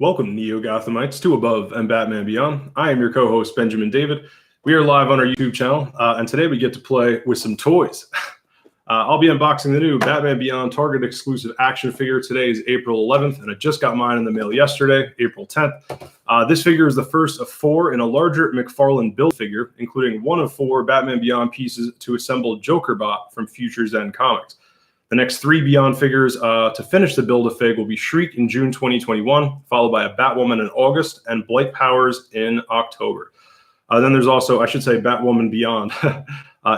Welcome, Neo-Gothamites, to Above and Batman Beyond. I am your co-host, Benjamin David. We are live on our YouTube channel, and today we get to play with some toys. I'll be unboxing the new Batman Beyond Target exclusive action figure. Today is April 11th, and I just got mine in the mail yesterday, April 10th. This figure is the first of 4 in a larger McFarlane Build-A-Figure, including one of 4 Batman Beyond pieces to assemble Jokerbot from Future's End Comics. The next 3 Beyond figures to finish the Build-A-Fig will be Shriek in June 2021, followed by a Batwoman in August, and Blight Powers in October. Then there's also, I should say, Batwoman Beyond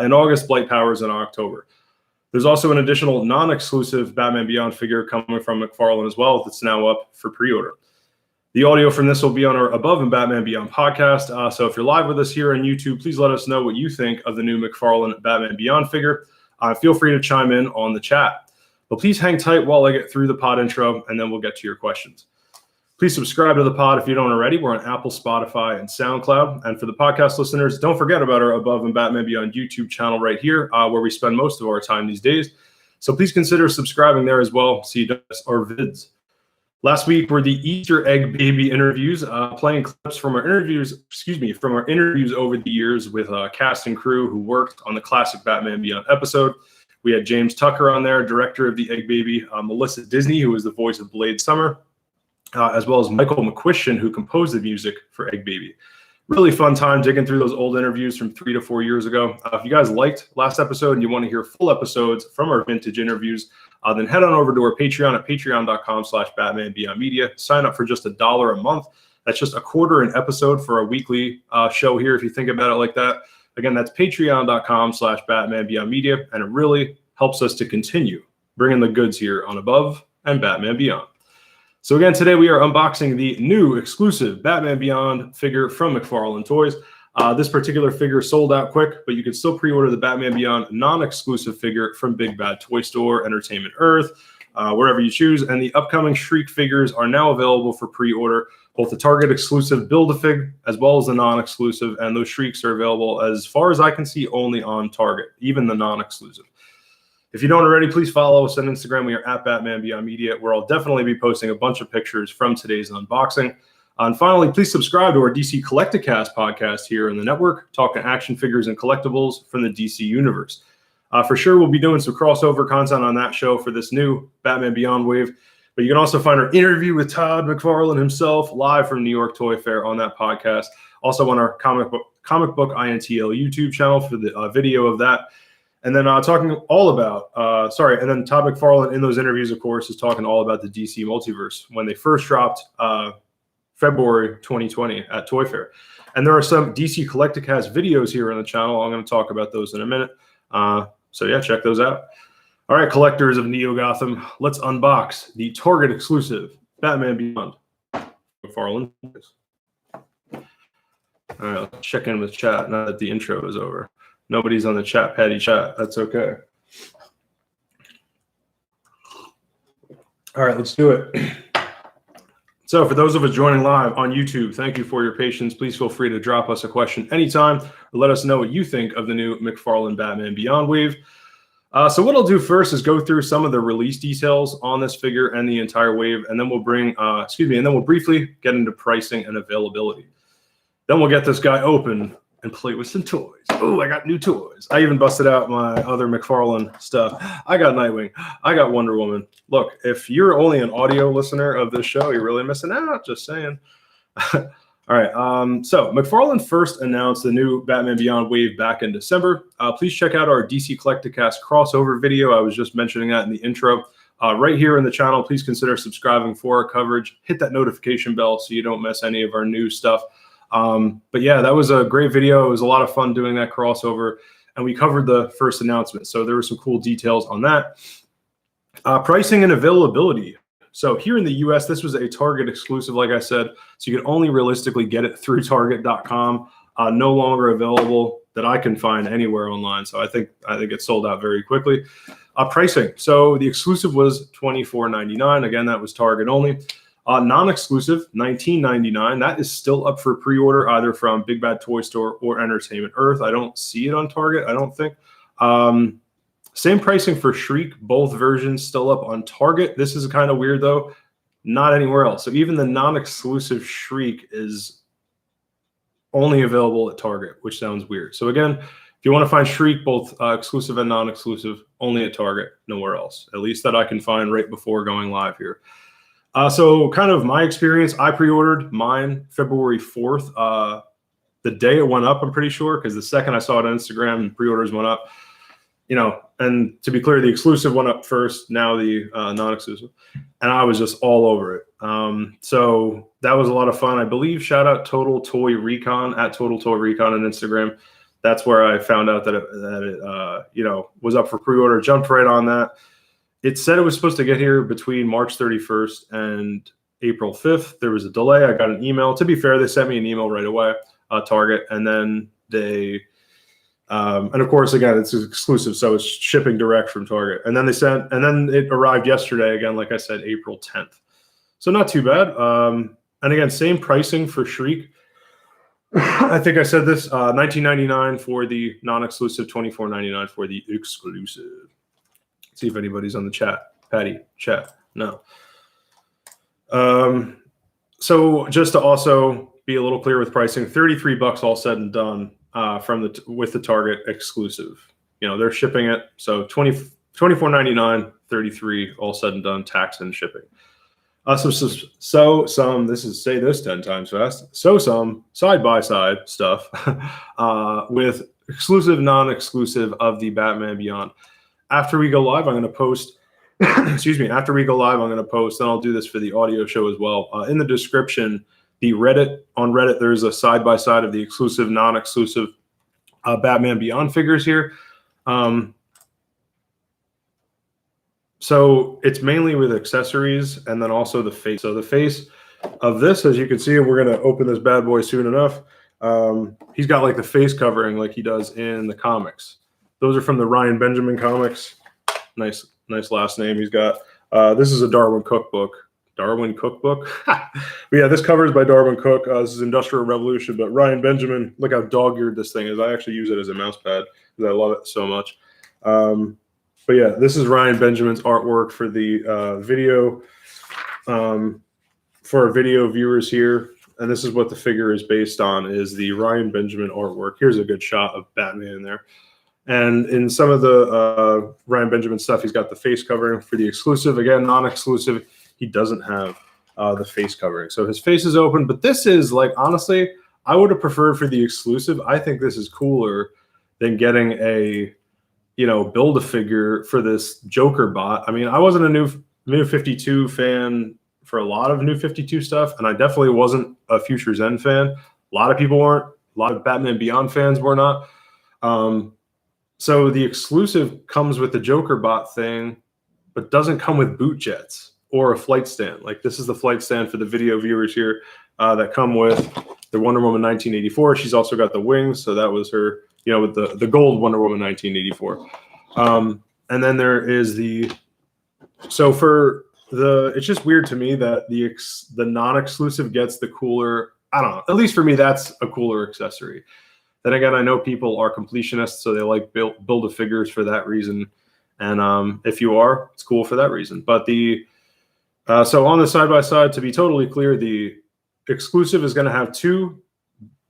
in August, Blight Powers in October. There's also an additional non-exclusive Batman Beyond figure coming from McFarlane as well that's now up for pre-order. The audio from this will be on our Above and Batman Beyond podcast. So if you're live with us here on YouTube, please let us know what you think of the new McFarlane Batman Beyond figure. Feel free to chime in on the chat. But please hang tight while I get through the pod intro, and then we'll get to your questions. Please subscribe to the pod if you don't already. We're on Apple, Spotify, and SoundCloud. And for the podcast listeners, don't forget about our Above and Batman Beyond YouTube channel right here, where we spend most of our time these days. So please consider subscribing there as well so you don't miss our vids. Last week were the Easter egg baby interviews, playing clips from our interviews, over the years with cast and crew who worked on the classic Batman Beyond episode. We had James Tucker on there, director of the Egg Baby, Melissa Disney, who was the voice of Blade Summer, as well as Michael McQuistion, who composed the music for Egg Baby. Really fun time digging through those old interviews from 3 to 4 years ago. If you guys liked last episode and you want to hear full episodes from our vintage interviews, then head on over to our Patreon at patreon.com/BatmanBeyondMedia. Sign up for just $1 a month. That's just $0.25 an episode for a weekly show here, if you think about it like that. Again, that's patreon.com/BatmanBeyondMedia, and it really helps us to continue bringing the goods here on Above and Batman Beyond. So again, today we are unboxing the new exclusive Batman Beyond figure from McFarlane Toys. This particular figure sold out quick, but you can still pre-order the Batman Beyond non-exclusive figure from Big Bad Toy Store, Entertainment Earth, wherever you choose. And the upcoming Shriek figures are now available for pre-order, both the Target exclusive Build-A-Fig as well as the non-exclusive. And those Shrieks are available, as far as I can see, only on Target, even the non-exclusive. If you don't already, please follow us on Instagram. We are at Batman Beyond Media, where I'll definitely be posting a bunch of pictures from today's unboxing. And finally, please subscribe to our DC Collecticast podcast here in the network, talking action figures and collectibles from the DC universe. For sure, we'll be doing some crossover content on that show for this new Batman Beyond wave. But you can also find our interview with Todd McFarlane himself live from New York Toy Fair on that podcast. Also on our comic book INTL YouTube channel for the video of that. And then talking all about, and then Todd McFarlane in those interviews, of course, is talking all about the DC multiverse when they first dropped February 2020 at Toy Fair. And there are some DC Collecticast videos here on the channel. I'm going to talk about those in a minute. So yeah, check those out. All right, collectors of Neo Gotham, let's unbox the Target exclusive Batman Beyond McFarlane. All right, let's check in with chat now that the intro is over. Nobody's on the chat, Patty chat. That's okay. All right, let's do it. So for those of us joining live on YouTube, thank you for your patience. Please feel free to drop us a question anytime or let us know what you think of the new McFarlane Batman Beyond wave. So what I'll do first is go through some of the release details on this figure and the entire wave, and then we'll briefly get into pricing and availability. Then we'll get this guy open and play with some toys. Oh, I got new toys. I even busted out my other McFarlane stuff. I got Nightwing. I got Wonder Woman. Look, if you're only an audio listener of this show, you're really missing out. Just saying. All right. So McFarlane first announced the new Batman Beyond wave back in December. Please check out our DC Collecticast crossover video. I was just mentioning that in the intro. Right here in the channel, please consider subscribing for our coverage. Hit that notification bell so you don't miss any of our new stuff. But yeah, that was a great video. It was a lot of fun doing that crossover, and we covered the first announcement. So there were some cool details on that. Pricing and availability. So here in the US, this was a Target exclusive, like I said, so you could only realistically get it through Target.com. No longer available that I can find anywhere online. So I think it sold out very quickly. Pricing. So the exclusive was $24.99. Again, that was Target only. Non-exclusive, $19.99. That is still up for pre-order either from Big Bad Toy Store or Entertainment Earth. I don't see it on Target, I don't think. Same pricing for Shriek, both versions still up on Target. This is kind of weird though. not anywhere else. So even the non-exclusive Shriek is only available at Target, which sounds weird. So again, if you want to find Shriek, both exclusive and non-exclusive, only at Target, nowhere else. At least that I can find right before going live here. So kind of my experience, I pre-ordered mine February 4th. The day it went up, I'm pretty sure, because the second I saw it on Instagram and pre-orders went up, you know, and to be clear, the exclusive went up first, now the non-exclusive, and I was just all over it. So that was a lot of fun. I believe, shout out Total Toy Recon, at Total Toy Recon on Instagram. That's where I found out that it you know, was up for pre-order. Jumped right on that. It said it was supposed to get here between March 31st and April 5th. There was a delay. I got an email. To be fair, they sent me an email right away, Target, and then they, and of course, again, it's exclusive, so it's shipping direct from Target. And then they sent, and then it arrived yesterday, again, like I said, April 10th. So not too bad. And again, same pricing for Shriek. I think I said this, $19.99 for the non-exclusive, $24.99 for the exclusive. Let's see if anybody's on the chat. Patty, chat. No. So just to also be a little clear with pricing, $33 all said and done with the Target exclusive. You know, they're shipping it. So $24.99, $33 all said and done, tax and shipping. Some, this is, say this 10 times fast. So some side-by-side stuff with exclusive, non-exclusive of the Batman Beyond. After we go live, I'm going to post, excuse me, after we go live, I'm going to post, and I'll do this for the audio show as well. In the description, on Reddit, there's a side-by-side of the exclusive, non-exclusive Batman Beyond figures here. So it's mainly with accessories and then also the face. So the face of this, as you can see, we're going to open this bad boy soon enough. He's got like the face covering like he does in the comics. Those are from the Ryan Benjamin comics. Nice last name he's got. This is a Darwin cookbook. Darwin cookbook? But yeah, this cover is by Darwin Cook. This is Industrial Revolution, but Ryan Benjamin, look how dog-eared this thing is. I actually use it as a mouse pad because I love it so much. But yeah, this is Ryan Benjamin's artwork for the video, for our video viewers here. And this is what the figure is based on, is the Ryan Benjamin artwork. Here's a good shot of Batman in there. And in some of the Ryan Benjamin stuff, he's got the face covering. For the exclusive, again, non-exclusive, he doesn't have the face covering. So his face is open. But this is, like, honestly, I would have preferred for the exclusive. I think this is cooler than getting a, you know, Build-a-Figure for this Jokerbot. I mean, I wasn't a new 52 fan for a lot of New 52 stuff, and I definitely wasn't a Future's End fan. A lot of people weren't. A lot of Batman Beyond fans were not. So the exclusive comes with the Jokerbot thing, but doesn't come with boot jets or a flight stand. Like, this is the flight stand for the video viewers here that come with the Wonder Woman 1984. She's also got the wings, so that was her, you know, with the gold Wonder Woman 1984. And then there is it's just weird to me that the non-exclusive gets the cooler, I don't know, at least for me, that's a cooler accessory. Then again, I know people are completionists, so they like Build-a-Figures for that reason. And if you are, it's cool for that reason. But so on the side-by-side, to be totally clear, the exclusive is going to have two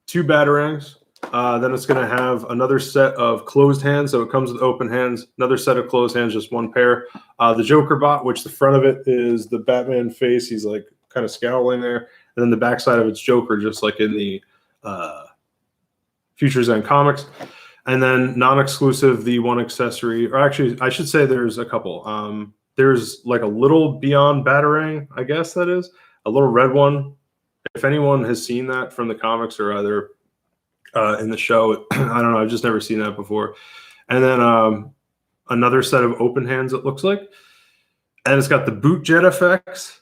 Batarangs. Then it's going to have another set of closed hands. So it comes with open hands, another set of closed hands, just one pair. The Jokerbot, which the front of it is the Batman face. He's like kind of scowling there. And then the backside of it's Joker, just like in the Future's End comics. And then non-exclusive, the one accessory, or actually, I should say there's a couple. There's like a little Beyond Batarang, I guess that is. A little red one. If anyone has seen that from the comics or either in the show, I don't know, I've just never seen that before. And then another set of open hands, it looks like. And it's got the boot jet effects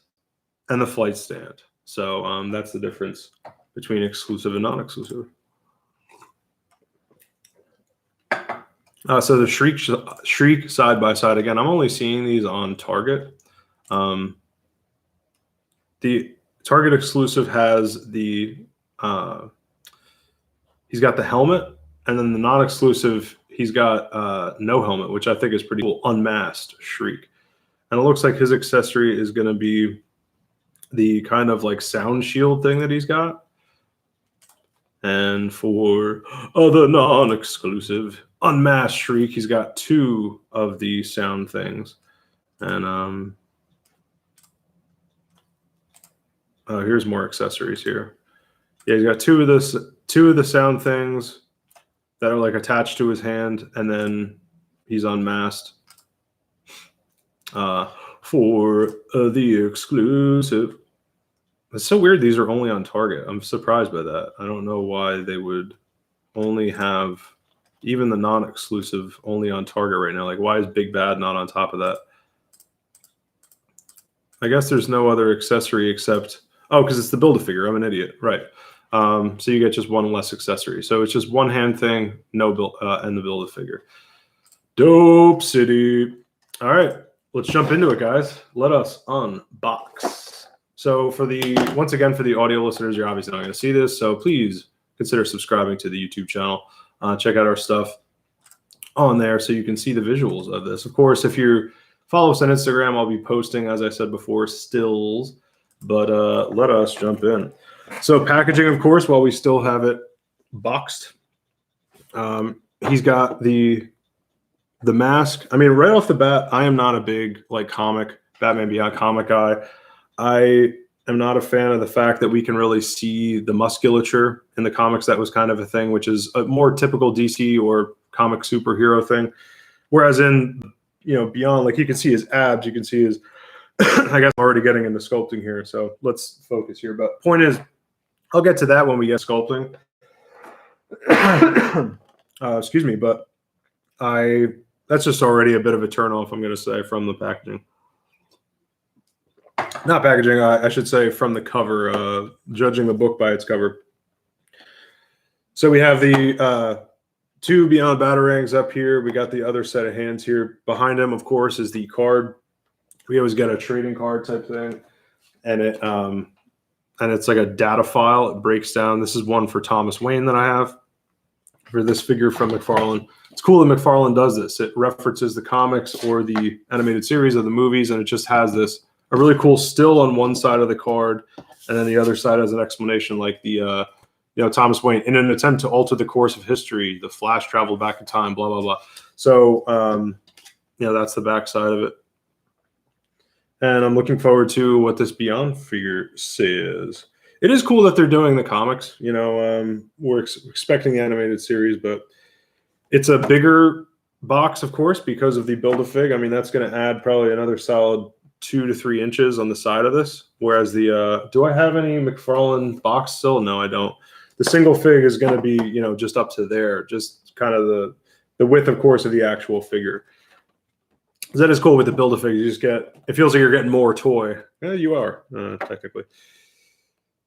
and the flight stand. So that's the difference between exclusive and non-exclusive. So the Shriek side by side, again, I'm only seeing these on Target. The Target exclusive has the he's got the helmet, and then the non-exclusive, he's got no helmet, which I think is pretty cool. Unmasked Shriek. And it looks like his accessory is going to be the kind of like sound shield thing that he's got. And for the non-exclusive unmasked Shriek, he's got 2 of the sound things. And here's more accessories here. Yeah, he's got 2 of the sound things that are like attached to his hand, and then he's unmasked. For the exclusive. It's so weird these are only on Target. I'm surprised by that. I don't know why they would only have even the non-exclusive only on Target right now. Like, why is Big Bad not on top of that? I guess there's no other accessory except... Oh, because it's the Build-A-Figure. I'm an idiot. Right. So you get just 1 less accessory. So it's just 1 hand thing, no build, and the Build-A-Figure. Dope City. All right. Let's jump into it, guys. Let us unbox. So once again, for the audio listeners, you're obviously not going to see this. So please consider subscribing to the YouTube channel. Check out our stuff on there so you can see the visuals of this. Of course, if you follow us on Instagram, I'll be posting, as I said before, stills. But let us jump in. So packaging, of course, while we still have it boxed. He's got the mask. I mean, right off the bat, I am not a big Batman Beyond comic guy. I am not a fan of the fact that we can really see the musculature in the comics. That was kind of a thing, which is a more typical DC or comic superhero thing. Whereas in, Beyond, like you can see his abs, you can see his, I guess I'm already getting into sculpting here. So let's focus here. But point is, I'll get to that when we get sculpting. Excuse me, but that's just already a bit of a turnoff, I'm going to say, from the packaging. Not packaging, I should say from the cover, judging a book by its cover. So we have the 2 Beyond Batarangs up here. We got the other set of hands here. Behind him, of course, is the card. We always get a trading card type thing. And it's like a data file. It breaks down. This is one for Thomas Wayne that I have for this figure from McFarlane. It's cool that McFarlane does this. It references the comics or the animated series of the movies, and it just has a really cool still on one side of the card, and then the other side has an explanation like the Thomas Wayne, in an attempt to alter the course of history, the Flash traveled back in time, blah blah blah. So that's the back side of it, and I'm looking forward to what this Beyond figure says. It is cool that they're doing the comics. We're expecting the animated series, but it's a bigger box, of course, because of the Build-A-Fig. I mean, that's going to add probably another solid 2 to 3 inches on the side of this. Whereas do I have any McFarlane box still? No, I don't. The single fig is going to be, just up to there, just kind of the width, of course, of the actual figure. That is cool with the Build-A-Fig. You just it feels like you're getting more toy. Yeah, you are, technically.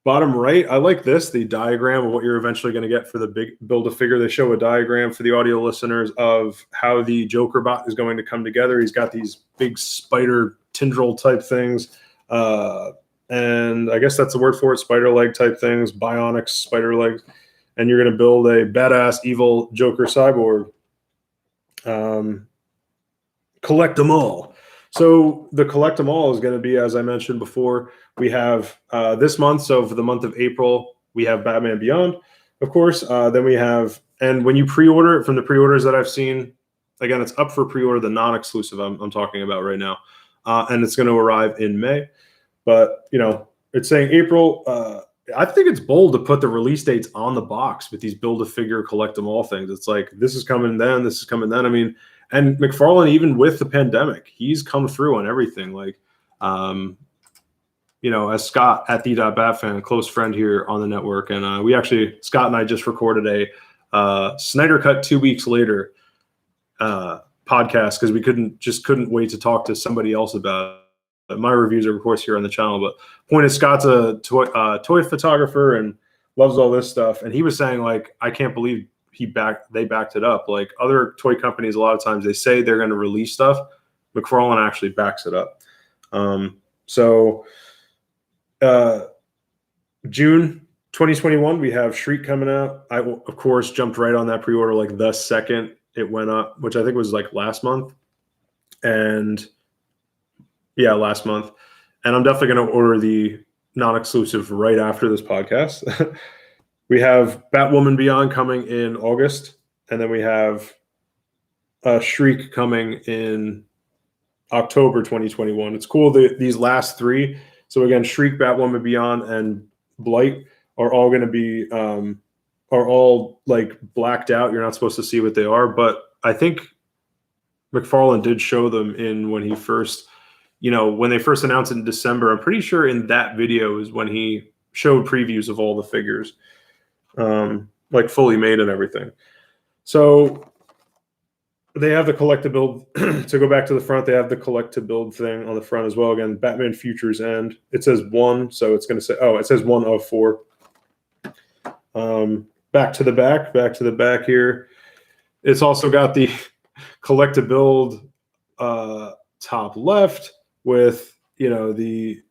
Bottom right, I like this, the diagram of what you're eventually going to get for the big Build-A-Figure. They show a diagram for the audio listeners of how the Jokerbot is going to come together. He's got these big spider tendril type things. And I guess that's the word for it, spider leg type things, bionics, spider legs. And you're going to build a badass evil Joker cyborg. Collect them all. So the collect them all is going to be, as I mentioned before, we have this month. So for the month of April, we have Batman Beyond, of course. Then we have, and when you pre-order it, from the pre-orders that I've seen, again, it's up for pre-order, the non-exclusive I'm talking about right now. And it's going to arrive in May. But, it's saying April. I think it's bold to put the release dates on the box with these Build-A-Figure, collect them all things. It's like, this is coming then, this is coming then. I mean, and McFarlane, even with the pandemic, he's come through on everything. Like, as Scott at the.batfan, a close friend here on the network. And we actually, Scott and I just recorded a Snyder Cut 2 weeks later podcast because we couldn't wait to talk to somebody else about it. My reviews are, of course, here on the channel. But point is, Scott's a toy photographer and loves all this stuff. And he was saying, like, I can't believe they backed it up. Like other toy companies, a lot of times they say they're going to release stuff. McFarlane actually backs it up. June 2021, we have Shriek coming out. I, of course, jumped right on that pre-order like the second it went up, which I think was like last month. And yeah, last month. And I'm definitely going to order the non-exclusive right after this podcast. We have Batwoman Beyond coming in August, and then we have Shriek coming in October 2021. It's cool that these last three. So again, Shriek, Batwoman Beyond, and Blight are all going to be are all like blacked out. You're not supposed to see what they are, but I think McFarlane did show them in when he first, when they first announced it in December. I'm pretty sure in that video is when he showed previews of all the figures, like fully made and everything. So they have the collect to build. To go back to the front, they have the collect to build thing on the front as well. Again, Batman Futures End. It says 1, so it's going to say, it says 1 of 4. Back to the back here. It's also got the collect to build top left with, it's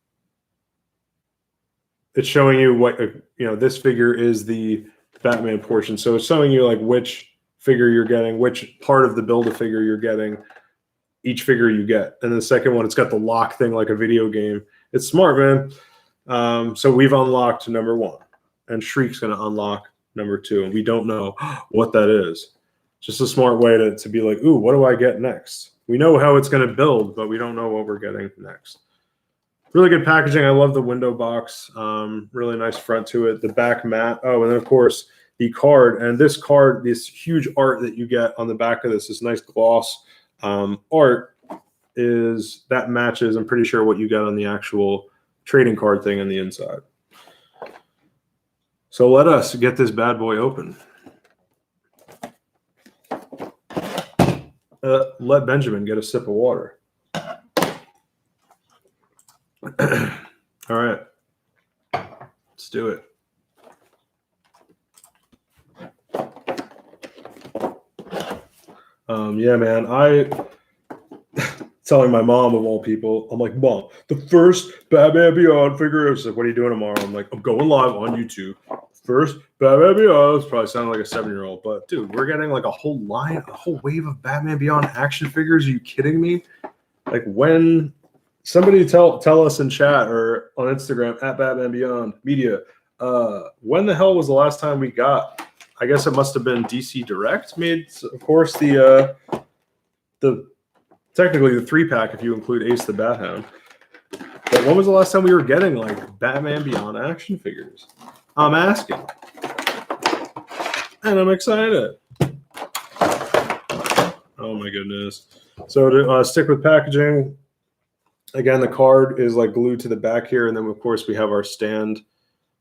showing you what, this figure is the Batman portion. So it's showing you like which figure you're getting, which part of the Build-A-Figure you're getting, each figure you get. And the second one, it's got the lock thing like a video game. It's smart, man. So we've unlocked number 1, and Shriek's going to unlock number 2, and we don't know what that is. Just a smart way to be like, ooh, what do I get next? We know how it's going to build, but we don't know what we're getting next. Really good packaging. I love the window box. Really nice front to it. The back mat. Oh, and then of course the card. And this card, this huge art that you get on the back of this nice gloss art that matches, I'm pretty sure, what you get on the actual trading card thing on the inside. So let us get this bad boy open. Let Benjamin get a sip of water. All right, let's do it. Yeah, man, telling my mom of all people, I'm like, Mom, the first Batman Beyond figure. She's like, what are you doing tomorrow? I'm like, I'm going live on YouTube. First Batman Beyond. It's probably sounding like a 7-year-old, but dude, we're getting like a whole wave of Batman Beyond action figures. Are you kidding me? Like, when somebody tell us in chat or on Instagram at Batman Beyond Media, when the hell was the last time we got? I guess it must have been DC Direct made, of course, the technically the 3-pack if you include Ace the Bat Hound. But when was the last time we were getting like Batman Beyond action figures? I'm asking, and I'm excited. Oh my goodness! So to stick with packaging, again, the card is like glued to the back here, and then of course we have our stand,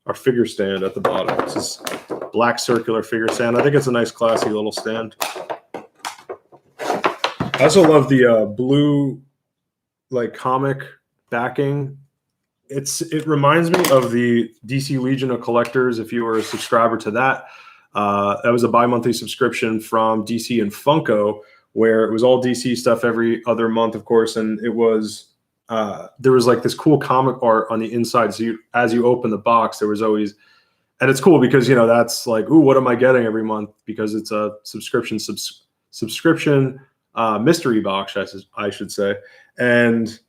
our figure stand at the bottom. This is black circular figure stand. I think it's a nice, classy little stand. I also love the blue, like, comic backing. It reminds me of the DC Legion of Collectors. If you were a subscriber to that, that was a bi-monthly subscription from DC and Funko, where it was all DC stuff every other month, of course, and it was there was like this cool comic art on the inside. So as you open the box, there was always, and it's cool because that's like, ooh, what am I getting every month? Because it's a subscription mystery box, I should say, and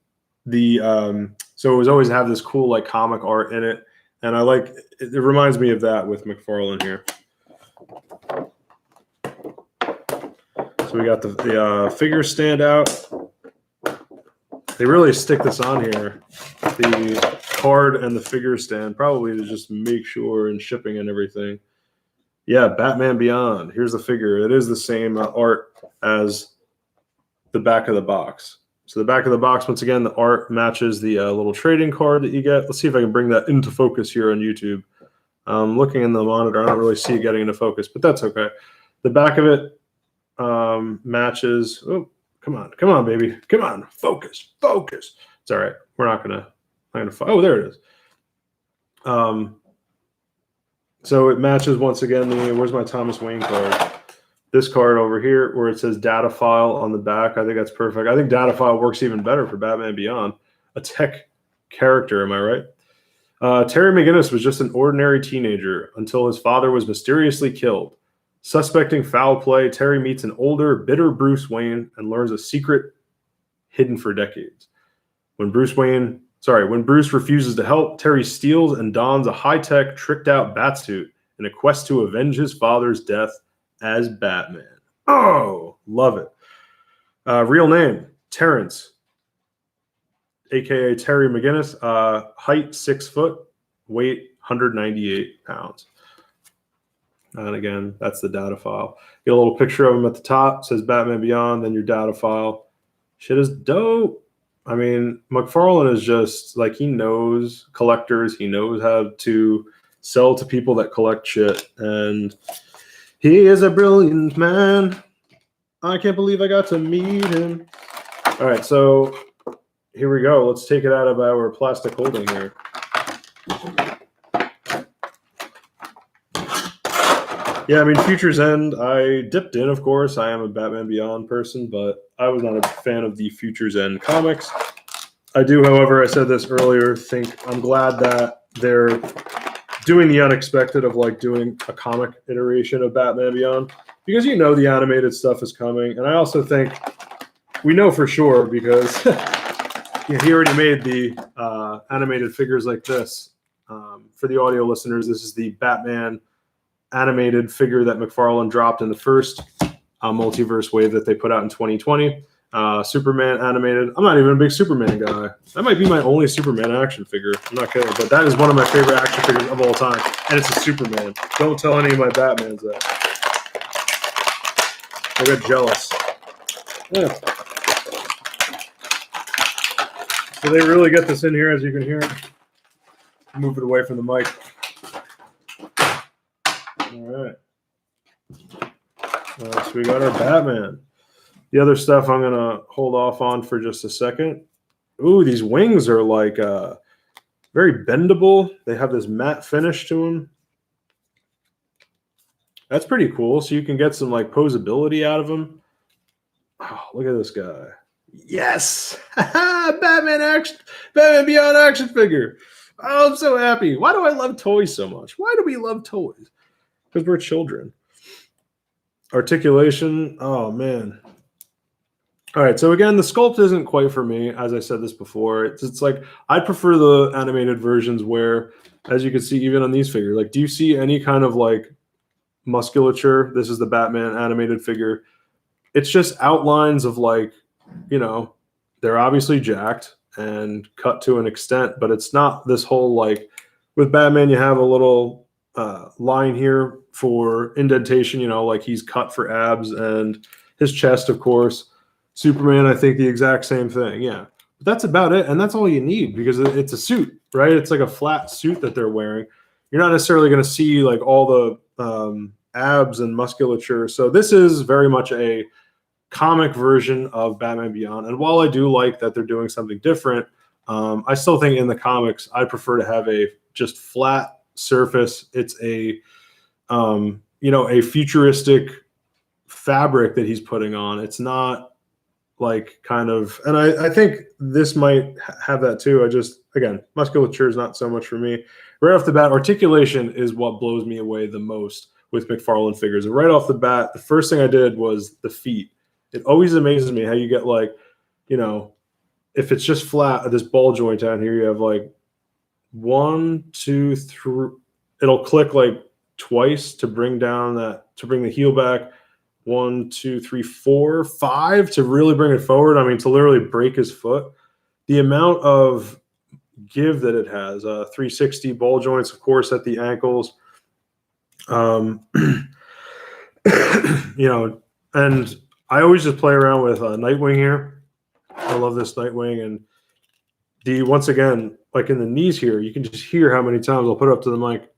the so it was always have this cool like comic art in it, and I like it. It reminds me of that with McFarlane here. So we got the figure stand out. They really stick this on here, the card and the figure stand, probably to just make sure, and shipping and everything. Yeah, Batman Beyond. Here's the figure. It is the same art as the back of the box. So the back of the box, once again, the art matches the little trading card that you get. Let's see if I can bring that into focus here on YouTube. Looking in the monitor, I don't really see it getting into focus, but that's okay. The back of it matches. Oh, come on, baby, come on, focus. It's all right. We're not gonna. Oh, there it is. So it matches once again. Where's my Thomas Wayne card? This card over here where it says data file on the back. I think that's perfect. I think data file works even better for Batman Beyond. A tech character, am I right? Terry McGinnis was just an ordinary teenager until his father was mysteriously killed. Suspecting foul play, Terry meets an older, bitter Bruce Wayne and learns a secret hidden for decades. When Bruce Wayne Sorry, when Bruce refuses to help, Terry steals and dons a high-tech, tricked-out batsuit in a quest to avenge his father's death as Batman. Oh, love it. Real name, Terrence, a.k.a. Terry McGinnis. Height, 6 foot. Weight, 198 pounds. And again, that's the data file. Get a little picture of him at the top. It says Batman Beyond, then your data file. Shit is dope. I mean, McFarlane is just like, he knows collectors. He knows how to sell to people that collect shit. And he is a brilliant man. I can't believe I got to meet him. All right, so here we go. Let's take it out of our plastic holding here. Yeah, I mean, Future's End, I dipped in, of course. I am a Batman Beyond person, but I was not a fan of the Future's End comics. I do, however, I said this earlier, I'm glad that they're doing the unexpected of like doing a comic iteration of Batman Beyond, because you know the animated stuff is coming. And I also think we know for sure because he already made the animated figures like this. For the audio listeners, this is the Batman animated figure that McFarlane dropped in the first multiverse wave that they put out in 2020. Superman animated. I'm not even a big Superman guy. That might be my only Superman action figure. I'm not kidding, but that is one of my favorite action figures of all time, and it's a Superman. Don't tell any of my Batmans that. I got jealous. Yeah. So they really get this in here, as you can hear. Move it away from the mic. All right. So we got our Batman. The other stuff I'm going to hold off on for just a second. Ooh, these wings are like very bendable. They have this matte finish to them. That's pretty cool. So you can get some like posability out of them. Oh, look at this guy. Yes! Batman Beyond action figure. Oh, I'm so happy. Why do I love toys so much? Why do we love toys? Because we're children. Articulation. Oh, man. All right. So, again, the sculpt isn't quite for me. As I said this before, it's like I prefer the animated versions where, as you can see, even on these figures, like, do you see any kind of like musculature? This is the Batman animated figure. It's just outlines of like, you know, they're obviously jacked and cut to an extent, but it's not this whole like with Batman, you have a little line here for indentation, you know, like he's cut for abs and his chest, of course. Superman, I think the exact same thing. Yeah. But that's about it. And that's all you need because it's a suit, right? It's like a flat suit that they're wearing. You're not necessarily going to see like all the abs and musculature. So this is very much a comic version of Batman Beyond. And while I do like that they're doing something different, I still think in the comics, I prefer to have a just flat surface. It's a, you know, a futuristic fabric that he's putting on. It's not like kind of, and I think this might have that too. I just, again, musculature is not so much for me. Right off the bat, articulation is what blows me away the most with McFarlane figures. And right off the bat, the first thing I did was the feet. It always amazes me how you get like, you know, if it's just flat, this ball joint down here, you have like 1, 2, 3. It'll click like twice to bring down that, to bring the heel back. 1, 2, 3, 4, 5 to really bring it forward. I mean, to literally break his foot. The amount of give that it has, 360 ball joints, of course, at the ankles. You know, and I always just play around with Nightwing here. I love this Nightwing. And the, once again, like in the knees here, you can just hear how many times I'll put it up to the mic.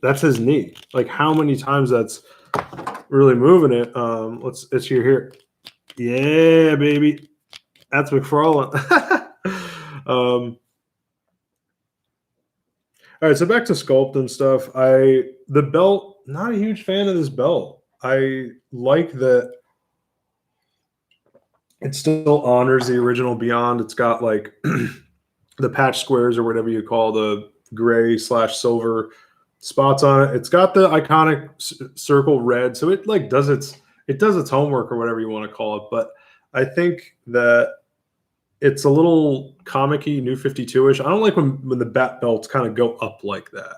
That's his knee. Like how many times that's really moving it. Let's hear here. Yeah, baby. That's McFarlane. All right, so back to sculpt and stuff. The belt, not a huge fan of this belt. I like that it still honors the original Beyond. It's got like the patch squares or whatever you call the gray/silver spots on it. It's got the iconic circle red, so it like does its homework or whatever you want to call it. But I think that it's a little comic-y, New 52-ish. I don't like when the bat belts kind of go up like that.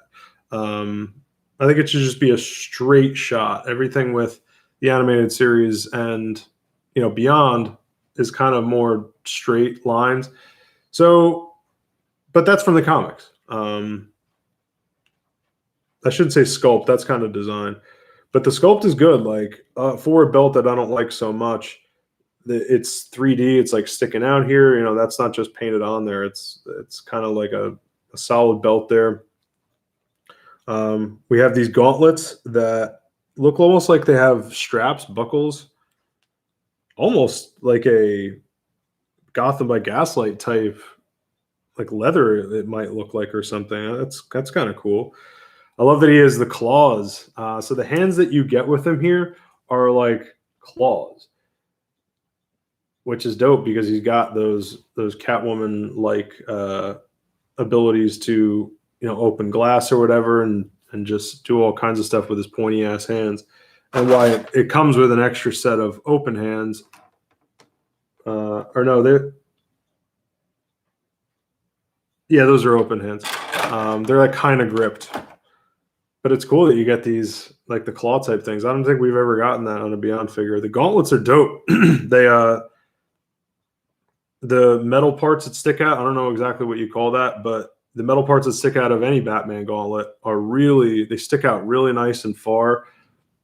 I think it should just be a straight shot. Everything with the animated series and, you know, Beyond is kind of more straight lines. So, but that's from the comics. I shouldn't say sculpt. That's kind of design. But the sculpt is good. Like for a belt that I don't like so much, it's 3D. It's like sticking out here. You know, that's not just painted on there. It's kind of like a solid belt there. We have these gauntlets that look almost like they have straps, buckles, almost like a Gotham by Gaslight type, like leather it might look like or something. That's kind of cool. I love that he has the claws. So the hands that you get with him here are like claws, which is dope because he's got those Catwoman like abilities to, you know, open glass or whatever and just do all kinds of stuff with his pointy ass hands. And why it comes with an extra set of open hands. Or no, those are open hands. They're like kind of gripped. But it's cool that you get these, like the claw type things. I don't think we've ever gotten that on a Beyond figure. The gauntlets are dope. They the metal parts that stick out, I don't know exactly what you call that, but the metal parts that stick out of any Batman gauntlet are really, they stick out really nice and far.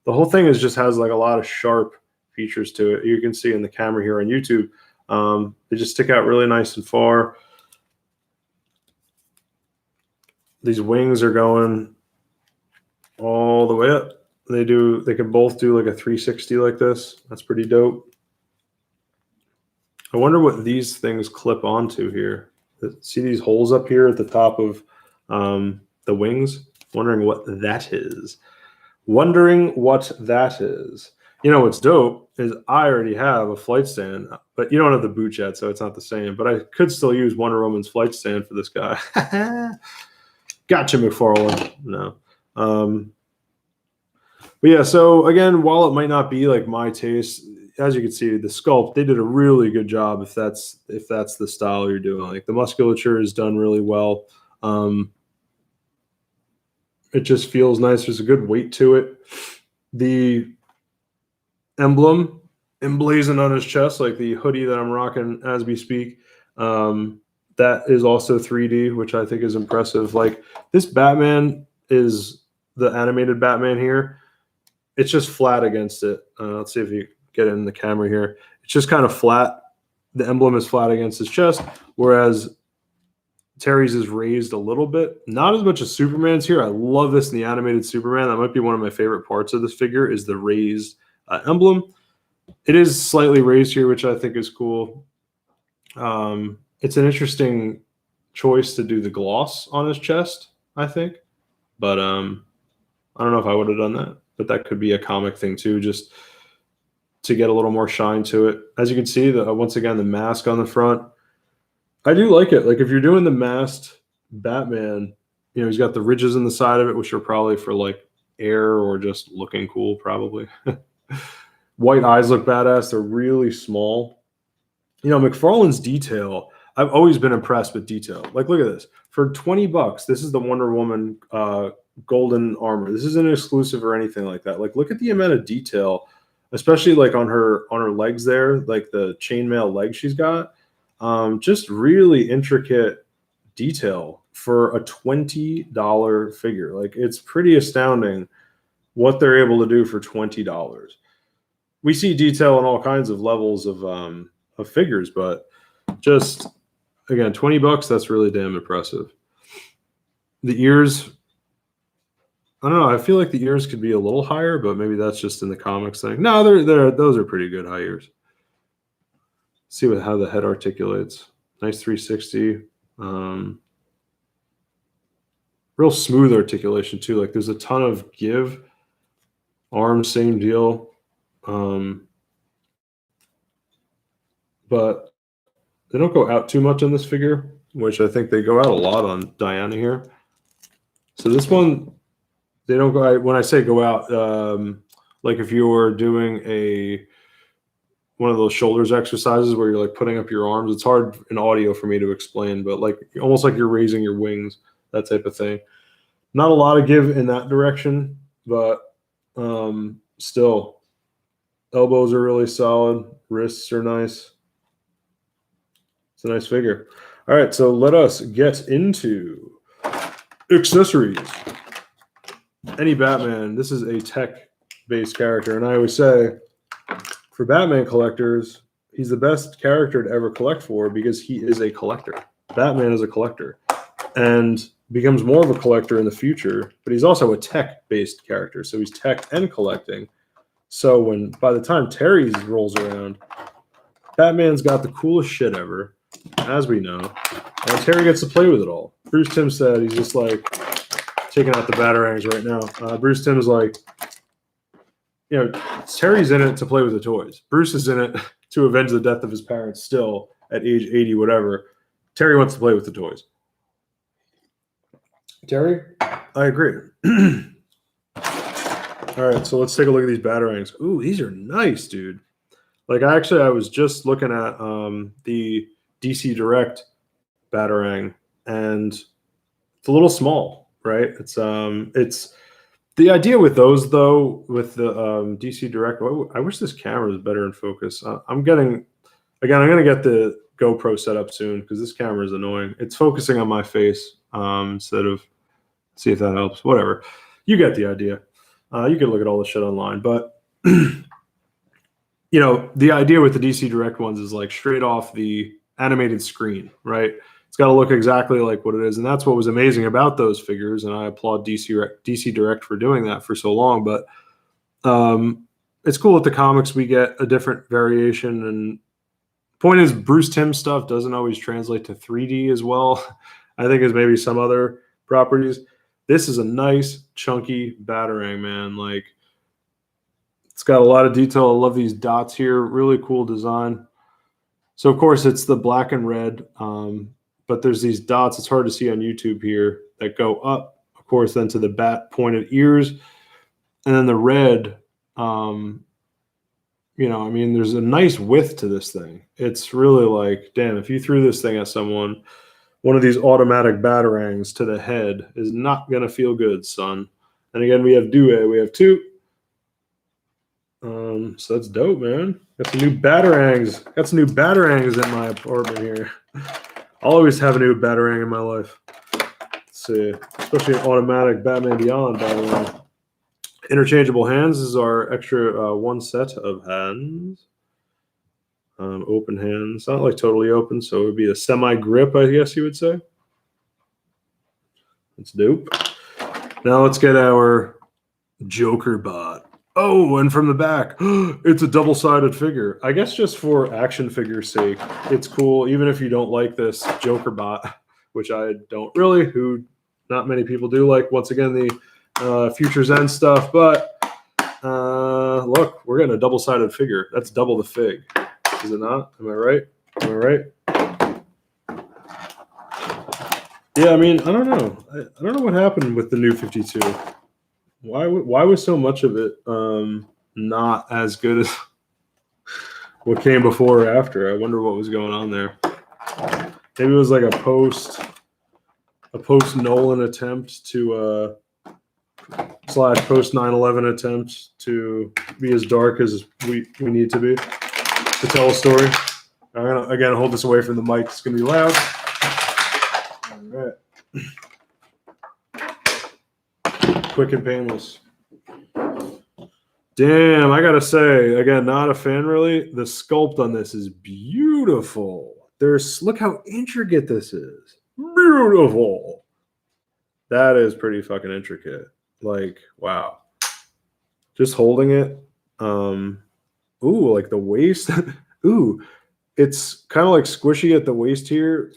The whole thing just has like a lot of sharp features to it. You can see in the camera here on YouTube. They just stick out really nice and far. These wings are going all the way up. They can both do like a 360 like this. That's pretty dope. I wonder what these things clip onto here. See these holes up here at the top of the wings? Wondering what that is. Wondering what that is. You know what's dope is I already have a flight stand, but you don't have the boot yet, so it's not the same. But I could still use Wonder Woman's flight stand for this guy. Gotcha, McFarlane. No. But yeah, so again, while it might not be like my taste, as you can see, the sculpt, they did a really good job if that's the style you're doing. Like the musculature is done really well. It just feels nice. There's a good weight to it. The emblem emblazoned on his chest, like the hoodie that I'm rocking as we speak, that is also 3D, which I think is impressive. Like this Batman is the animated Batman here. It's just flat against it. Let's see if you get it in the camera here. It's just kind of flat. The emblem is flat against his chest, whereas Terry's is raised a little bit. Not as much as Superman's here. I love this in the animated Superman. That might be one of my favorite parts of this figure is the raised emblem. It is slightly raised here, which I think is cool. It's an interesting choice to do the gloss on his chest, I think. But I don't know if I would have done that. But that could be a comic thing too, just to get a little more shine to it. As you can see, once again, the mask on the front. I do like it. Like if you're doing the masked Batman, you know, he's got the ridges in the side of it, which are probably for like air or just looking cool, probably. White eyes look badass. They're really small. You know, McFarlane's detail, I've always been impressed with detail. Like, look at this. For $20, this is the Wonder Woman golden armor. This isn't exclusive or anything like that. Like, look at the amount of detail, especially like on her legs there, like the chainmail legs she's got. Just really intricate detail for a $20 figure. Like, it's pretty astounding what they're able to do for $20. We see detail on all kinds of levels of figures, but just again, $20, that's really damn impressive. The ears, I don't know. I feel like the ears could be a little higher, but maybe that's just in the comics thing. No, those are pretty good high ears. See how the head articulates. Nice 360. Real smooth articulation too. Like there's a ton of give. Arms, same deal. But they don't go out too much on this figure, which I think they go out a lot on Diana here. So this one, they don't go. When I say go out, like if you were doing a one of those shoulders exercises where you're like putting up your arms. It's hard in audio for me to explain, but like almost like you're raising your wings, that type of thing. Not a lot of give in that direction, but still, elbows are really solid. Wrists are nice. It's a nice figure. All right, so let us get into accessories. Any Batman, this is a tech-based character, and I always say, for Batman collectors, he's the best character to ever collect for because he is a collector. Batman is a collector and becomes more of a collector in the future, but he's also a tech-based character, so he's tech and collecting. So by the time Terry's rolls around, Batman's got the coolest shit ever, as we know, and Terry gets to play with it all. Bruce Timm said he's just like taking out the Batarangs right now. Bruce Timm is like, you know, Terry's in it to play with the toys. Bruce is in it to avenge the death of his parents still at age 80, whatever. Terry wants to play with the toys. Terry, I agree. All right, so let's take a look at these Batarangs. Ooh, these are nice, dude. Like, I was just looking at the DC Direct Batarang, and it's a little small, right? It's the idea with those, though, with the DC Direct, I wish this camera was better in focus. I'm going to get the GoPro set up soon because this camera is annoying. It's focusing on my face instead of, see if that helps. Whatever. You get the idea. You can look at all this shit online. But, you know, the idea with the DC Direct ones is like straight off the animated screen, right? It's got to look exactly like what it is. And that's what was amazing about those figures. And I applaud DC Direct for doing that for so long. But it's cool with the comics. We get a different variation. And point is, Bruce Timm stuff doesn't always translate to 3D as well, I think, as maybe some other properties. This is a nice, chunky Batarang, man. Like, it's got a lot of detail. I love these dots here. Really cool design. So, of course, it's the black and red. But there's these dots, it's hard to see on YouTube here, that go up, of course, then to the bat pointed ears. And then the red, you know, I mean, there's a nice width to this thing. It's really like, damn, if you threw this thing at someone, one of these automatic Batarangs to the head is not going to feel good, son. And again, we have Due, we have two. So that's dope, man. Got some new Batarangs. Got some new Batarangs in my apartment here. I'll always have a new Batarang in my life. Let's see, especially an automatic Batman Beyond, by the way. Interchangeable Hands is our extra one set of hands. Open hands, not like totally open, so it would be a semi-grip, I guess you would say. That's dope. Now let's get our Jokerbot. Oh, and from the back, it's a double-sided figure. I guess just for action figure's sake, it's cool, even if you don't like this Jokerbot, which I don't really, not many people do like, once again, the Future's End stuff, but look, we're getting a double-sided figure. That's double the fig. Is it not? Am I right? Am I right? Yeah, I mean, I don't know. I don't know what happened with the new 52. Why was so much of it not as good as what came before or after? I wonder what was going on there. Maybe it was like a post Nolan attempt to / post 9/11 attempt to be as dark as we need to be to tell a story. I'm gonna again hold this away from the mic. It's gonna be loud. All right. Quick and painless. Damn, I gotta say, again, not a fan really. The sculpt on this is beautiful. Look how intricate this is. Beautiful. That is pretty fucking intricate. Like, wow. Just holding it. Ooh, like the waist. Ooh, it's kind of like squishy at the waist here.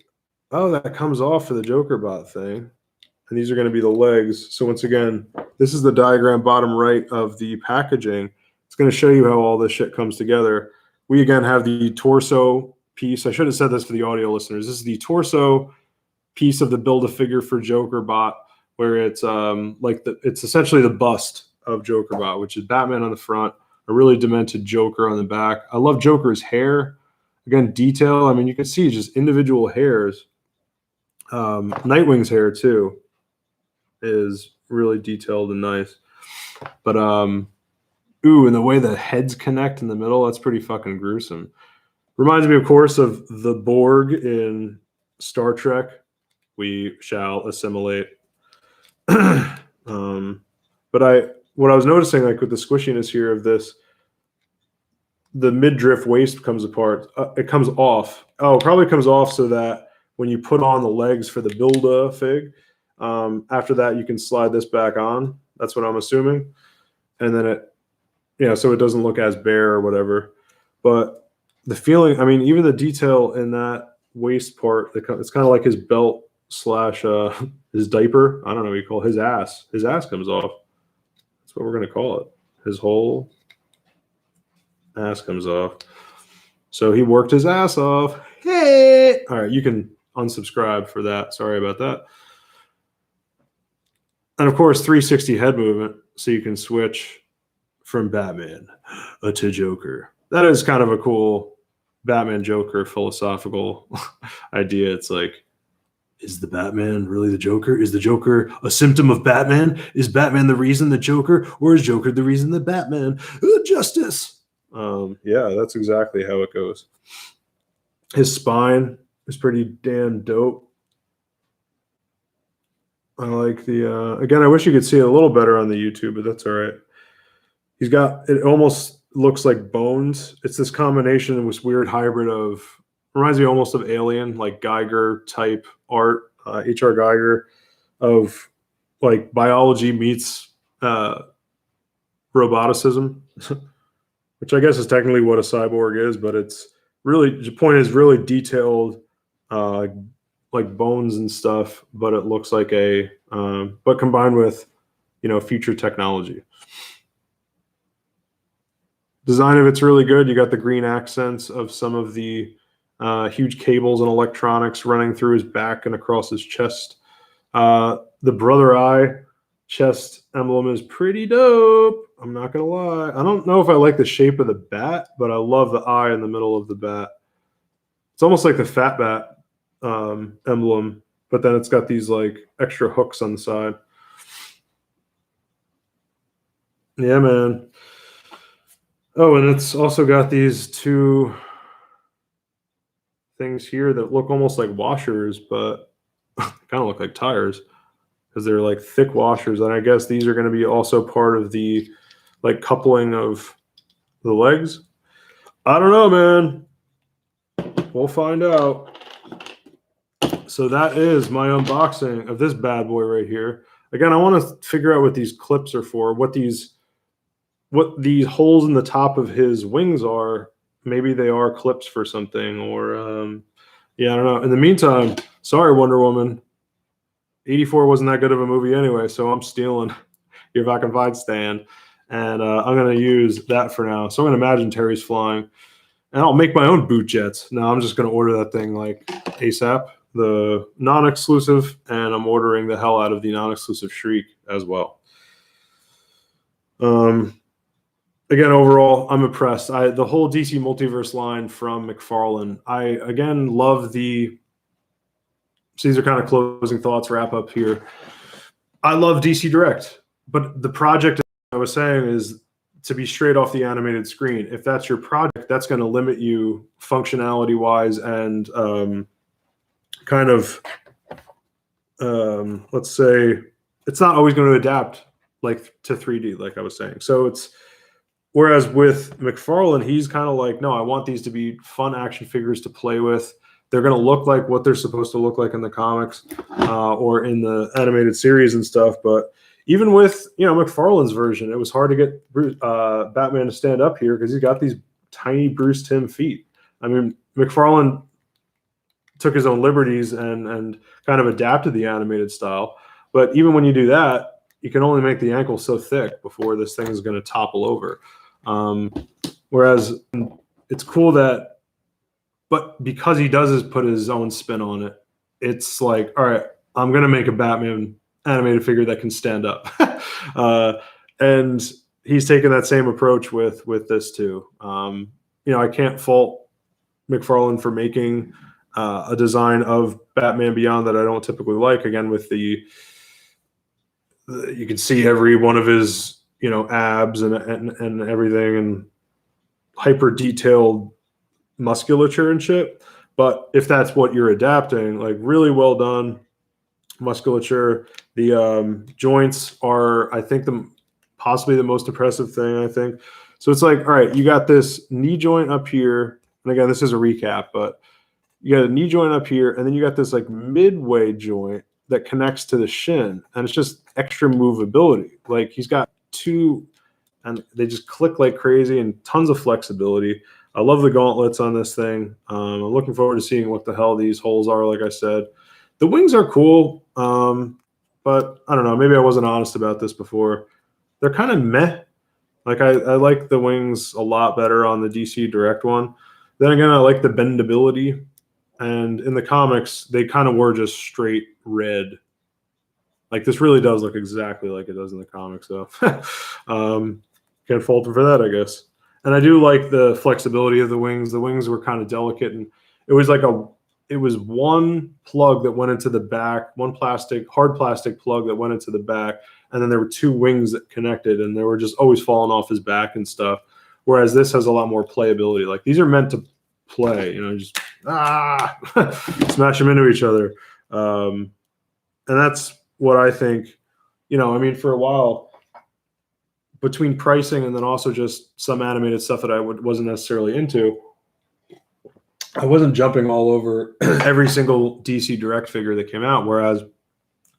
Oh, that comes off for the Jokerbot thing. And these are going to be the legs. So once again, this is the diagram bottom right of the packaging. It's going to show you how all this shit comes together. We again have the torso piece. I should have said this for the audio listeners. This is the torso piece of the Build-A-Figure for Jokerbot, where it's it's essentially the bust of Jokerbot, which is Batman on the front, a really demented Joker on the back. I love Joker's hair. Again, detail. I mean, you can see just individual hairs. Nightwing's hair too is really detailed and nice. But ooh, and the way the heads connect in the middle, that's pretty fucking gruesome. Reminds me, of course, of the Borg in Star Trek. We shall assimilate. But what I was noticing, like with the squishiness here of this, the midriff waist comes apart. It comes off. Oh, it probably comes off so that when you put on the legs for the Build-a-Fig, after that you can slide this back on. That's what I'm assuming. And then it, so it doesn't look as bare or whatever. But the feeling, I mean, even the detail in that waist part, it's kind of like his belt slash his diaper. I don't know what you call it. His ass. His ass comes off. That's what we're going to call it. His whole ass comes off. So he worked his ass off. Hey! All right, you can unsubscribe for that. Sorry about that. And of course, 360 head movement, so you can switch from Batman to Joker. That is kind of a cool Batman Joker philosophical idea. It's like, is the Batman really the Joker? Is the Joker a symptom of Batman? Is Batman the reason the Joker, or is Joker the reason the Batman? Justice. Yeah, that's exactly how it goes. His spine is pretty damn dope. I like the again, I wish you could see it a little better on the YouTube, but that's all right. He's got, it almost looks like bones. It's this combination of this weird hybrid of, reminds me almost of Alien, like Geiger type art, H.R. Geiger, of like biology meets roboticism, which I guess is technically what a cyborg is, but it's really, the point is really detailed, like bones and stuff, but it looks like a, but combined with, future technology. Design of it's really good. You got the green accents of some of the huge cables and electronics running through his back and across his chest. The brother eye chest emblem is pretty dope. I'm not going to lie. I don't know if I like the shape of the bat, but I love the eye in the middle of the bat. It's almost like the Fat Bat emblem, but then it's got these like extra hooks on the side. Yeah, man. Oh, and it's also got these two things here that look almost like washers, but kind of look like tires because they're like thick washers. And I guess these are going to be also part of the like coupling of the legs. I don't know, man. We'll find out. So that is my unboxing of this bad boy right here. Again, I want to figure out what these clips are for, what these holes in the top of his wings are. Maybe they are clips for something, or yeah, I don't know. In the meantime, sorry, Wonder Woman. 84 wasn't that good of a movie anyway, so I'm stealing your Back and Fight stand, and I'm going to use that for now. So I'm going to imagine Terry's flying, and I'll make my own boot jets. Now I'm just going to order that thing like ASAP, the non-exclusive, and I'm ordering the hell out of the non-exclusive Shriek as well. Again, overall, I'm impressed. The whole DC Multiverse line from McFarlane, I, again, love the... So these are kind of closing thoughts, wrap up here. I love DC Direct, but the project, I was saying, is to be straight off the animated screen. If that's your project, that's going to limit you functionality-wise and kind of, let's say, it's not always going to adapt like to 3D, like I was saying. So it's... Whereas with McFarlane, he's kind of like, no, I want these to be fun action figures to play with. They're going to look like what they're supposed to look like in the comics or in the animated series and stuff. But even with, McFarlane's version, it was hard to get Batman to stand up here because he's got these tiny Bruce Timm feet. I mean, McFarlane took his own liberties and kind of adapted the animated style. But even when you do that, you can only make the ankle so thick before this thing is going to topple over. Whereas it's cool that, but because he does put his own spin on it, it's like, all right, I'm going to make a Batman animated figure that can stand up. And he's taken that same approach with this too. I can't fault McFarlane for making a design of Batman Beyond that I don't typically like. Again, with you can see every one of his abs and everything, and hyper detailed musculature and shit. But if that's what you're adapting, like, really well done musculature. The joints are, I think, possibly the most impressive thing, I think. So it's like, all right, you got this knee joint up here, and again, this is a recap, but you got a knee joint up here, and then you got this like midway joint that connects to the shin, and it's just extra movability. Like, he's got two, and they just click like crazy, and tons of flexibility. I love the gauntlets on this thing. I'm looking forward to seeing what the hell these holes are. Like I said, the wings are cool, but I don't know. Maybe I wasn't honest about this before. They're kind of meh. Like, I like the wings a lot better on the DC Direct one. Then again, I like the bendability. And in the comics, they kind of were just straight red. Like, this really does look exactly like it does in the comics, though. Can't fault them for that, I guess. And I do like the flexibility of the wings. The wings were kind of delicate, and it was like one plug that went into the back, one hard plastic plug that went into the back, and then there were two wings that connected, and they were just always falling off his back and stuff. Whereas this has a lot more playability. Like, these are meant to play, just smash them into each other. And that's what I think, for a while, between pricing and then also just some animated stuff that I wasn't necessarily into, I wasn't jumping all over every single DC Direct figure that came out. Whereas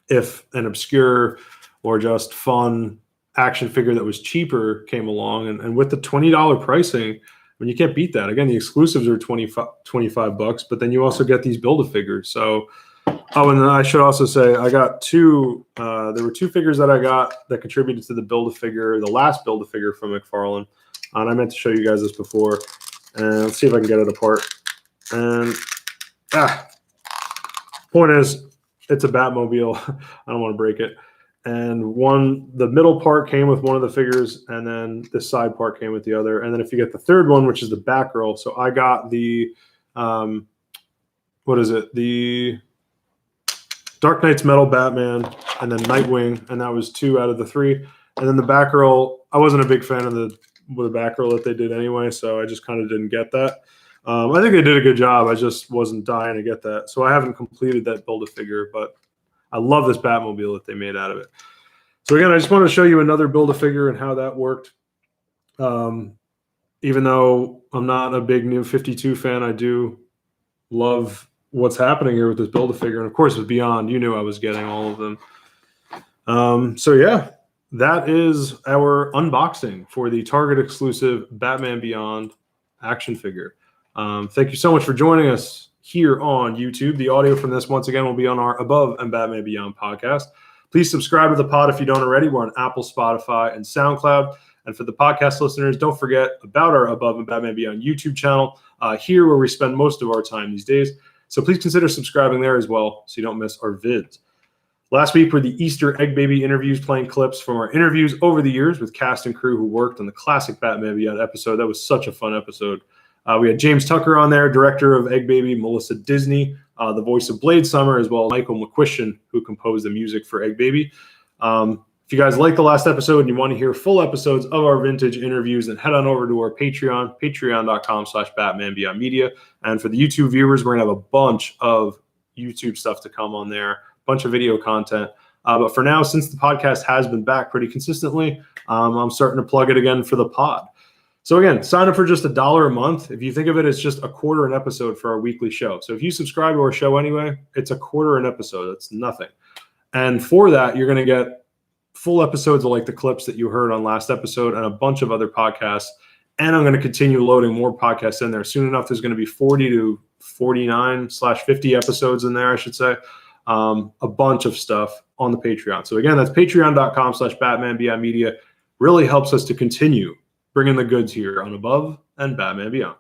if an obscure or just fun action figure that was cheaper came along, and with the $20 pricing, I mean, you can't beat that. Again, the exclusives are $25, but then you also get these Build-A-Figures. So, and then I should also say I got two. There were two figures that I got that contributed to the Build-A-Figure, the last Build-A-Figure from McFarlane. And I meant to show you guys this before. And let's see if I can get it apart. And point is, it's a Batmobile. I don't want to break it. And the middle part came with one of the figures, and then the side part came with the other. And then if you get the third one, which is the Batgirl, so I got the the Dark Knight's Metal Batman, and then Nightwing, and that was 2 out of the 3. And then the Batgirl, I wasn't a big fan of the Batgirl that they did anyway, so I just kind of didn't get that. I think they did a good job. I just wasn't dying to get that. So I haven't completed that Build-A-Figure, but I love this Batmobile that they made out of it. So again, I just want to show you another Build-A-Figure and how that worked. Even though I'm not a big New 52 fan, I do love what's happening here with this Build-A-Figure. And of course, with Beyond, you knew I was getting all of them. So yeah, that is our unboxing for the Target exclusive Batman Beyond action figure. Thank you so much for joining us here on YouTube. The audio from this, once again, will be on our Above and Batman Beyond podcast. Please subscribe to the pod if you don't already. We're on Apple, Spotify, and SoundCloud. And for the podcast listeners, don't forget about our Above and Batman Beyond YouTube channel, here where we spend most of our time these days. So please consider subscribing there as well so you don't miss our vids. Last week were the Easter Egg Baby interviews, playing clips from our interviews over the years with cast and crew who worked on the classic Batman Beyond episode. That was such a fun episode. We had James Tucker on there, director of Egg Baby, Melissa Disney, the voice of Blade Summer, as well as Michael McQuistion, who composed the music for Egg Baby. If you guys liked the last episode and you want to hear full episodes of our vintage interviews, then head on over to our Patreon, patreon.com/BatmanBeyondMedia. And for the YouTube viewers, we're going to have a bunch of YouTube stuff to come on there, a bunch of video content. But for now, since the podcast has been back pretty consistently, I'm starting to plug it again for the pod. So again, sign up for just $1 a month. If you think of it as just $0.25 an episode for our weekly show. So if you subscribe to our show anyway, it's $0.25 an episode. That's nothing. And for that, you're going to get full episodes of like the clips that you heard on last episode and a bunch of other podcasts. And I'm going to continue loading more podcasts in there. Soon enough, there's going to be 40 to 49/50 episodes in there, I should say. A bunch of stuff on the Patreon. So again, that's patreon.com/BatmanBeyondMedia. Really helps us to continue bringing the goods here on Above and Batman Beyond.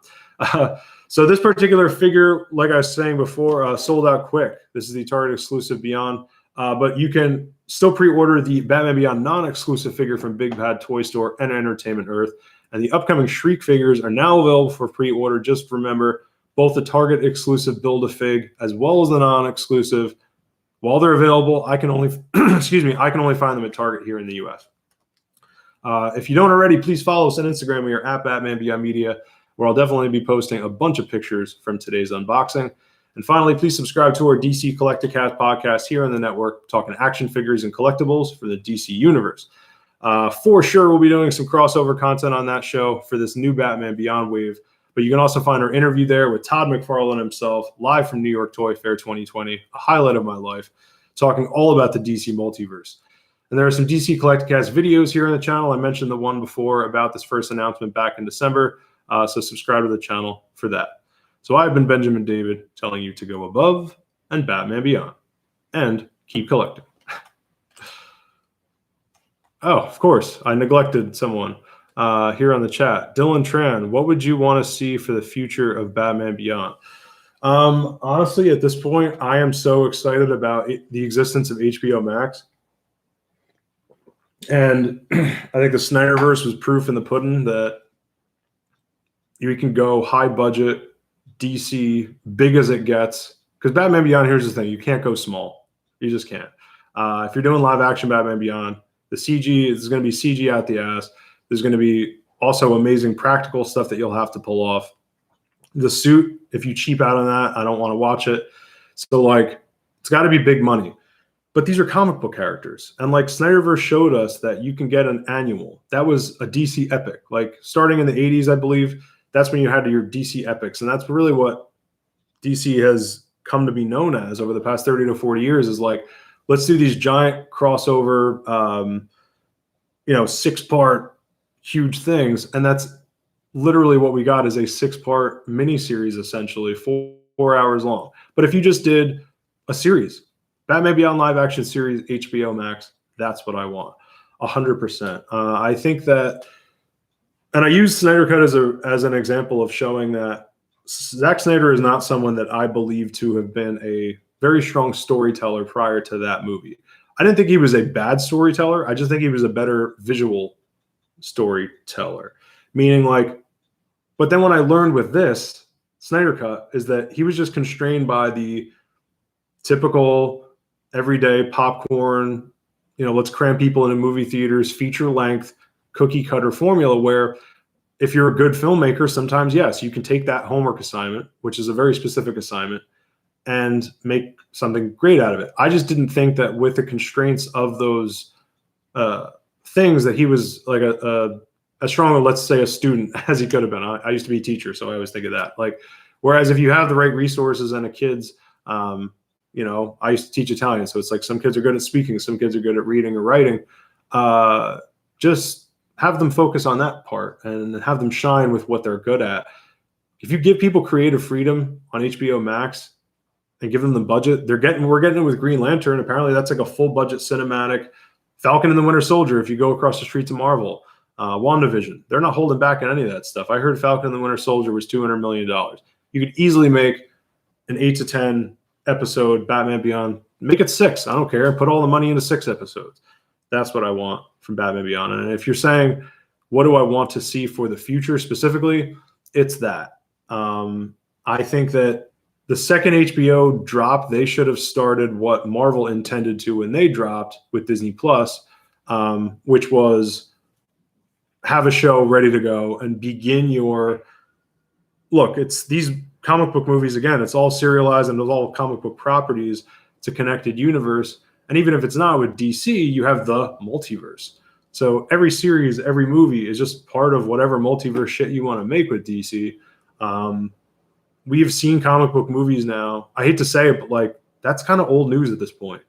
So this particular figure, like I was saying before, sold out quick. This is the Target exclusive Beyond. But you can still pre-order the Batman Beyond non-exclusive figure from Big Bad Toy Store and Entertainment Earth. And the upcoming Shriek figures are now available for pre-order. Just remember, both the Target exclusive Build-a-Fig as well as the non-exclusive, while they're available, I can only excuse me, I can only find them at Target here in the US. If you don't already, please follow us on Instagram. We are at Batman Beyond Media, where I'll definitely be posting a bunch of pictures from today's unboxing. And finally, please subscribe to our DC Collecticast podcast here on the network, talking action figures and collectibles for the DC universe. For sure, we'll be doing some crossover content on that show for this new Batman Beyond wave. But you can also find our interview there with Todd McFarlane himself, live from New York Toy Fair 2020, a highlight of my life, talking all about the DC multiverse. And there are some DC Collecticast videos here on the channel. I mentioned the one before about this first announcement back in December. So subscribe to the channel for that. So I've been Benjamin David, telling you to go above and Batman Beyond. And keep collecting. Oh, of course, I neglected someone here on the chat. Dylan Tran, what would you want to see for the future of Batman Beyond? Honestly, at this point, I am so excited about the existence of HBO Max. And I think the Snyderverse was proof in the pudding that you can go high budget, DC, big as it gets. Because Batman Beyond, here's the thing, you can't go small. You just can't. If you're doing live action Batman Beyond, the CG is going to be CG out the ass. There's going to be also amazing practical stuff that you'll have to pull off. The suit, if you cheap out on that, I don't want to watch it. So, like, it's got to be big money. But these are comic book characters. And, like, Snyderverse showed us that you can get an annual. That was a DC epic. Like, starting in the 80s, I believe, that's when you had your DC epics. And that's really what DC has come to be known as over the past 30 to 40 years is, like, let's do these giant crossover, 6-part huge things. And that's literally what we got is a 6-part miniseries, essentially, 4 hours long. But if you just did a series, Batman Beyond live action series, HBO Max, that's what I want, 100%. I think that, and I use Snyder Cut as an example of showing that Zack Snyder is not someone that I believe to have been a very strong storyteller prior to that movie. I didn't think he was a bad storyteller. I just think he was a better visual storyteller. Meaning, like, but then when I learned with this Snyder Cut is that he was just constrained by the typical everyday popcorn, let's cram people into movie theaters, feature length, cookie cutter formula where if you're a good filmmaker, sometimes, yes, you can take that homework assignment, which is a very specific assignment, and make something great out of it. I just didn't think that with the constraints of those things that he was like as strong, let's say, a student as he could have been. I used to be a teacher, so I always think of that. Like, whereas if you have the right resources and a kid's, I used to teach Italian, so it's like some kids are good at speaking, some kids are good at reading or writing. Just have them focus on that part and have them shine with what they're good at. If you give people creative freedom on HBO Max and give them the budget, we're getting it with Green Lantern. Apparently that's like a full budget cinematic. Falcon and the Winter Soldier, if you go across the street to Marvel, WandaVision, they're not holding back on any of that stuff. I heard Falcon and the Winter Soldier was $200 million. You could easily make an 8 to 10 episode Batman Beyond. Make it 6. I don't care. Put all the money into 6 episodes. That's what I want from Batman Beyond. And if you're saying, what do I want to see for the future specifically? It's that. I think that the second HBO drop, they should have started what Marvel intended to when they dropped with Disney Plus, which was have a show ready to go and begin your look. It's these comic book movies, again, it's all serialized and it's all comic book properties. It's a connected universe. And even if it's not with DC, you have the multiverse. So every series, every movie is just part of whatever multiverse shit you want to make with DC. We've seen comic book movies now. I hate to say it, but like that's kind of old news at this point.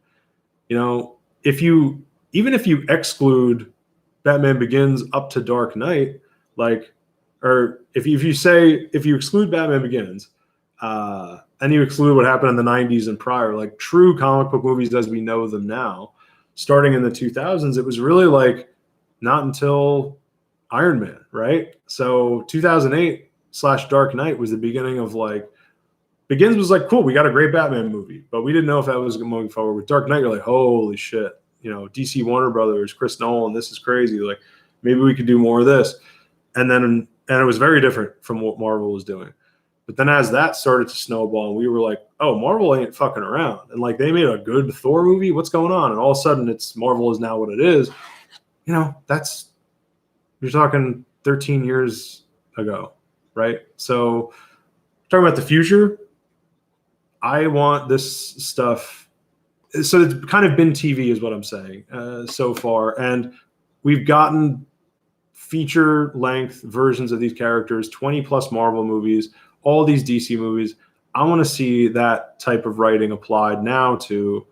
Even if you exclude Batman Begins up to Dark Knight, or if you exclude Batman Begins, and you exclude what happened in the 90s and prior, like true comic book movies as we know them now, starting in the 2000s, it was really like not until Iron Man, right? So 2008/Dark Knight was the beginning of like Begins was like, cool, we got a great Batman movie, but we didn't know if that was moving forward. With Dark Knight, you're like, holy shit, you know, DC Warner Brothers, Chris Nolan, this is crazy. Like, maybe we could do more of this. And it was very different from what Marvel was doing. But then as that started to snowball, we were like, oh, Marvel ain't fucking around. And like, they made a good Thor movie. What's going on? And all of a sudden, Marvel is now what it is. You know, you're talking 13 years ago, right? So talking about the future, I want this stuff. So it's kind of been TV is what I'm saying so far. And we've gotten feature length versions of these characters, 20 plus Marvel movies, all these DC movies. I want to see that type of writing applied now to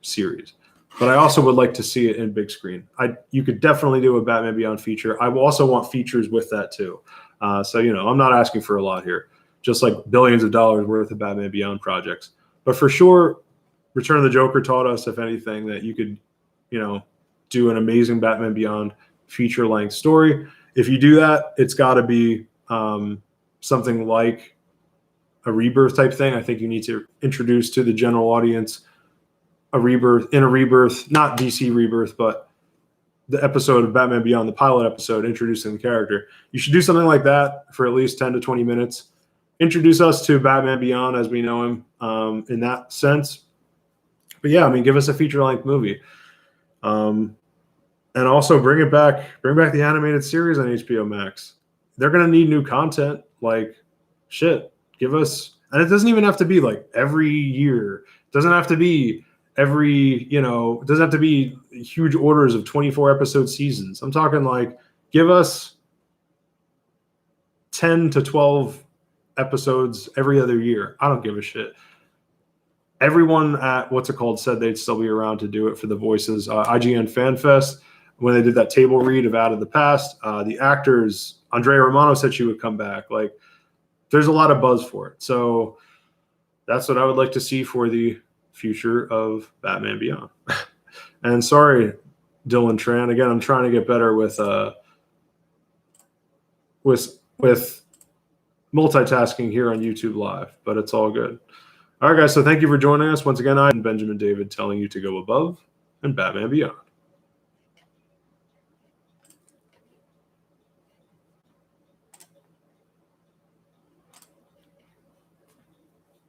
series. But I also would like to see it in big screen. You could definitely do a Batman Beyond feature. I also want features with that too. So, you know, I'm not asking for a lot here. Just like billions of dollars worth of Batman Beyond projects. But for sure, Return of the Joker taught us, if anything, that you could, you know, do an amazing Batman Beyond feature-length story. If you do that, it's got to be something like a Rebirth type thing. I think you need to introduce to the general audience a Rebirth, not DC Rebirth, but the episode of Batman Beyond, the pilot episode, introducing the character. You should do something like that for at least 10 to 20 minutes. Introduce us to Batman Beyond as we know him in that sense. But yeah, I mean, give us a feature-length movie. And also bring back the animated series on HBO Max. They're going to need new content. Like, shit, give us, and it doesn't even have to be like every year. It doesn't have to be it doesn't have to be huge orders of 24 episode seasons. I'm talking like, give us 10 to 12 episodes every other year. I don't give a shit. Everyone at said they'd still be around to do it for the voices. IGN Fan Fest, when they did that table read of Out of the Past, the actors, Andrea Romano said she would come back. Like, there's a lot of buzz for it. So that's what I would like to see for the future of Batman Beyond. And sorry, Dylan Tran. Again, I'm trying to get better with multitasking here on YouTube Live, but it's all good. All right, guys, so thank you for joining us. Once again, I'm Benjamin David telling you to go above and Batman Beyond.